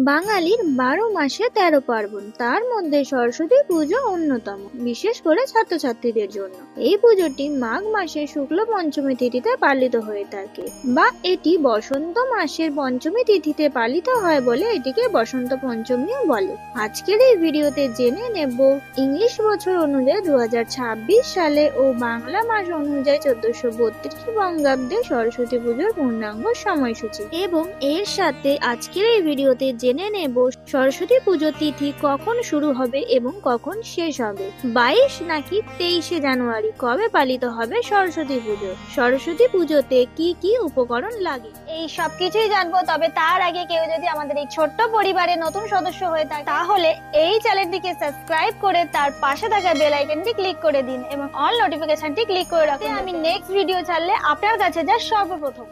বাঙালির ১২ মাসে ১৩ পার্বণ, তার মধ্যে সরস্বতী পুজো অন্যতম, বিশেষ করে ছাত্রছাত্রীদের জন্য। এই পুজোটি মাঘ মাসের শুক্ল পঞ্চমী তিথিতে পালিত হয়ে থাকে, বা এটি বসন্ত মাসের পঞ্চমী তিথিতে পালিত হয় বলে এটিকে বসন্ত পঞ্চমীও বলে। আজকের এই ভিডিওতে জেনে নেব ইংলিশ বছর অনুযায়ী 2026 সালে ও বাংলা মাস অনুযায়ী 1432 বঙ্গাব্দে সরস্বতী পুজোর পূর্ণাঙ্গ সময়সূচি, এবং এর সাথে আজকের এই ভিডিওতে জেনে নেব সরস্বতী পুজো তিথি কখন শুরু হবে এবং কখন শেষ হবে। 22 নাকি 23 জানুয়ারি কবে পালিত হবে সরস্বতী পুজো? সরস্বতী পুজোতে কি কি উপকরণ লাগে, এই সবকিছুই জানবো। তবে তার আগে কেউ যদি আমাদের এই ছোট্ট পরিবারের নতুন সদস্য হয়ে থাকে, তাহলে এই চ্যানেলটিকে সাবস্ক্রাইব করে তার পাশে থাকা বেল আইকনটি ক্লিক করে দিন এবং অল নোটিফিকেশনটি ক্লিক করে রাখুন। আমি নেক্সট ভিডিও ছাড়লে আপনার কাছে যা সর্বপ্রথম।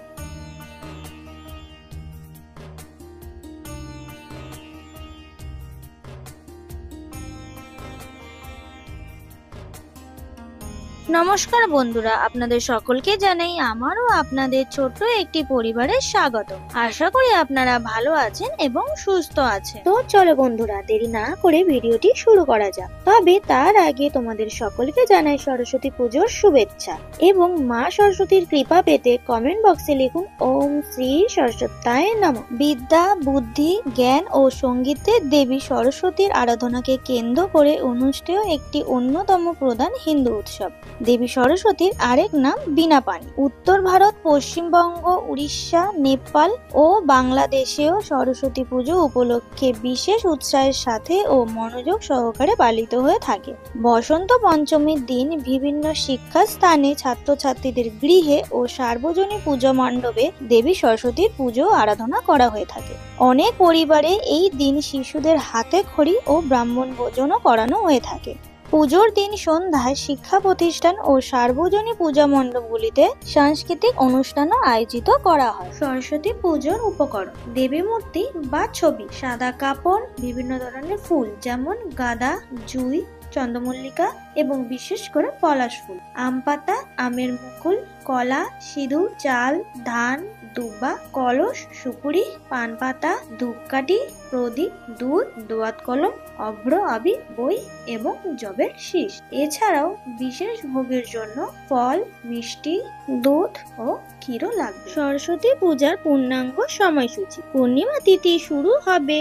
নমস্কার বন্ধুরা, আপনাদের সকলকে জানাই আমার ও আপনাদের ছোট্ট একটি পরিবারের স্বাগত। আশা করি আপনারা ভালো আছেন এবং সুস্থ আছেন। তো চলো বন্ধুরা, দেরি না করে ভিডিওটি শুরু করা যাক। তবে তার আগে তোমাদের সকলকে জানাই সরস্বতী পুজোর শুভেচ্ছা এবং মা সরস্বতীর কৃপা পেতে কমেন্ট বক্সে লিখুন ওম শ্রী সরস্বত্যায় নমঃ। বিদ্যা, বুদ্ধি, জ্ঞান ও সঙ্গীতের দেবী সরস্বতীর আরাধনাকে কেন্দ্র করে অনুষ্ঠেয় একটি অন্যতম প্রধান হিন্দু উৎসব। দেবী সরস্বতীর আরেক নাম বীণা পাণি। উত্তর ভারত, পশ্চিমবঙ্গ, উড়িষ্যা, নেপাল ও বাংলাদেশেও সরস্বতী পুজো উপলক্ষে বিশেষ উৎসাহের সাথে ও মনোযোগ সহকারে পালিত হয়ে থাকে। বসন্ত পঞ্চমীর দিন বিভিন্ন শিক্ষাস্থানে ছাত্রছাত্রীদের গৃহে ও সার্বজনীন পুজো মণ্ডপে দেবী সরস্বতীর পুজো আরাধনা করা হয়ে থাকে। অনেক পরিবারে এই দিন শিশুদের হাতে খড়ি ও ব্রাহ্মণ ভোজনও করানো হয়ে থাকে। পুজোর দিন সন্ধ্যায় শিক্ষা প্রতিষ্ঠান ও সার্বজনীন পূজা মণ্ডপগুলিতে সাংস্কৃতিক অনুষ্ঠানও আয়োজিত করা হয়। সরস্বতী পুজোর উপকরণ: দেবী মূর্তি বা ছবি, সাদা কাপড়, বিভিন্ন ধরনের ফুল যেমন গাঁদা, জুঁই, চন্দ্রমল্লিকা এবং বিশেষ করে পলাশ ফুল, আম পাতা, আমের মুকুল, কলা, সিঁদুর, চাল, ধান, দুব্বা, কলস, সুপুরি, পান পাতা, ধূপকাঠি, প্রদীপ, দুধ, দোয়াত কলম, অভ্র, আবির, বই এবং জবের শীষ। এছাড়াও বিশেষ ভোগের জন্য ফল, মিষ্টি, দুধ ও ক্ষীরও লাগবে। সরস্বতী পূজার পূর্ণাঙ্গ সময়সূচি: পূর্ণিমা তিথি শুরু হবে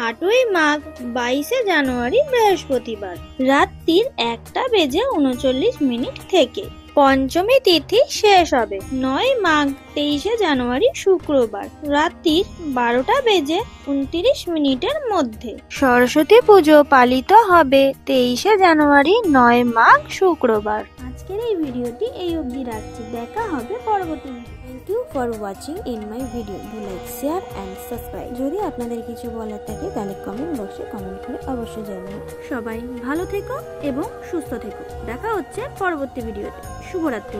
8ই মাঘ, 22 জানুয়ারি বৃহস্পতিবার রাত্রির 1:39 থেকে। পঞ্চমী তিথি শেষ হবে 9 মাঘ, 23 জানুয়ারি শুক্রবার রাত্রির 12:29 মধ্যে। সরস্বতী পুজো পালিত হবে 23 জানুয়ারি, 9 মাঘ শুক্রবার। আজকের এই ভিডিওটি এই অবধি রাখছি, দেখা হবে পরবর্তী video. Thank you for watching in my video. Do like, share and subscribe. যদি আপনাদের কিছু বলার থাকে তাহলে কমেন্ট বক্সে কমেন্ট করে অবশ্যই জানাবেন। সবাই ভালো থেকো এবং সুস্থ থেকো। দেখা হচ্ছে পরবর্তী ভিডিওতে। শুভরাত্রি।